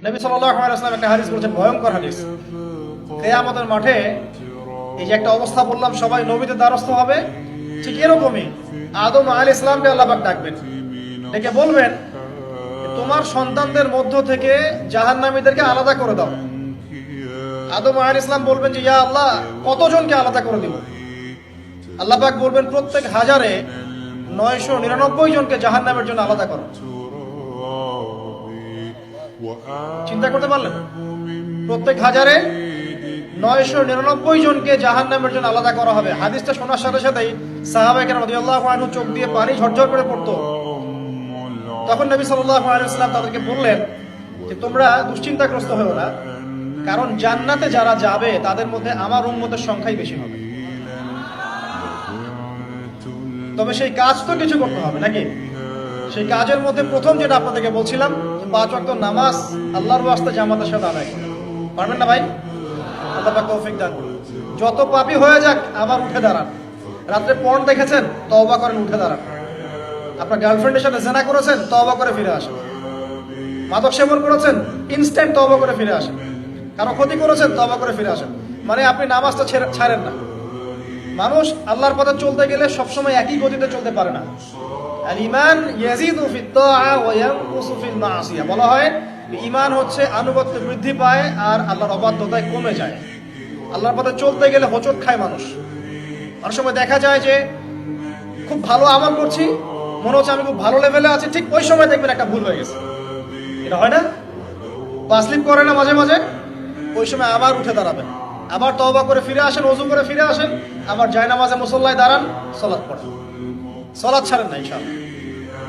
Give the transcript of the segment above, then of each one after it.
নবী সাল্লাল্লাহু আলাইহি ওয়াসাল্লাম একটা হাদিস বলেছেন, ভয়ঙ্কর হাদিস। কিয়ামতের মাঠে এই যে একটা অবস্থা বললাম, সবাই নবীদের দ্বারস্থ হবে, ঠিক এরকমই আদম আলাইহিস সালামকে আল্লাহ পাক ডাকবেন, ডেকে বলবেন তোমার সন্তানদের মধ্য থেকে জাহান্নামীদেরকে আলাদা করে দাও। আদম আলাইহিস সালাম বলবেন যে ইয়া আল্লাহ, কতজনকে আলাদা করে দিব? আল্লাহ পাক বলবেন প্রত্যেক হাজারে 999 জনকে জাহান্নামের জন্য আলাদা করো। চিন্তা করতে পারলেন? প্রত্যেক হাজারে 999 জনকে জাহান্নামের জন্য আলাদা করা হবে। হাদিসটা শোনার সাথে সাথেই সাহাবায়ে কেরাম রাদিয়াল্লাহু আনহু চোখ দিয়ে পানি ঝরঝর করে পড়তো। তখন নবী সাল্লাল্লাহু আলাইহি ওয়াসাল্লাম তাদেরকে বললেন যে তোমরা দুশ্চিন্তাগ্রস্ত হও না, কারণ জান্নাতে যারা যাবে তাদের মধ্যে আমার উম্মতের সংখ্যাই বেশি হবে। তবে সেই কাজ তো কিছু করতে হবে নাকি? সেই কাজের মধ্যে প্রথম যেটা আপনাদেরকে বলছিলাম, 5 ওয়াক্ত নামাজ আল্লাহর ওয়াস্তে জামাতের সাথে আদায় করুন। পারবেন না ভাই? আল্লাহ পাক তৌফিক দান করুন। যত পাপী হয়ে যাক আবার উঠে দাঁড়ান। রাত্রে পর্ন দেখেছেন, তওবা করেন, উঠে দাঁড়ান। আপনার গার্লফ্রেন্ডের সাথে জেনা করেছেন, তওবা করে ফিরে আসেন। মাদক সেবন করেছেন, ইনস্ট্যান্ট তওবা করে ফিরে আসেন। কারো ক্ষতি করেছেন, তওবা করে ফিরে আসেন। মানে আপনি নামাজটা ছাড়েন না। মানুষ আল্লাহর পথে চলতে গেলে সবসময় একই গতিতে চলতে পারে না। আল ঈমান ইয়াজিদু ফিত তাআ ওয়া ইয়ানকুসু ফিল মাসিয়া। বলা হয় ঈমান হচ্ছে আনুগত্য বৃদ্ধি পায় আর আল্লাহর অবাধ্যতায় কমে যায়। আল্লাহর পথে চলতে গেলে হোঁচট খায় মানুষ। অনেক সময় দেখা যায় যে খুব ভালো আমল করছি, মনে হচ্ছে আমি খুব ভালো লেভেলে আছি, ঠিক ওই সময় দেখবেন একটা ভুল হয়ে গেছে। এটা হয় না? বাসলিপ করে না মাঝে মাঝে? ওই সময় আবার উঠে দাঁড়াবেন, আবার তওবা করে ফিরে আসেন, ওযু করে ফিরে আসেন, আবার জায়নামাজে মুসল্লায় দাঁড়ান, সালাত পড়েন। সালাত ছাড়েন না ইনশাআল্লাহ।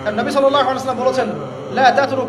কারণ নবী সাল্লাল্লাহু আলাইহি ওয়াসাল্লাম বলেছেন লা তাতরুক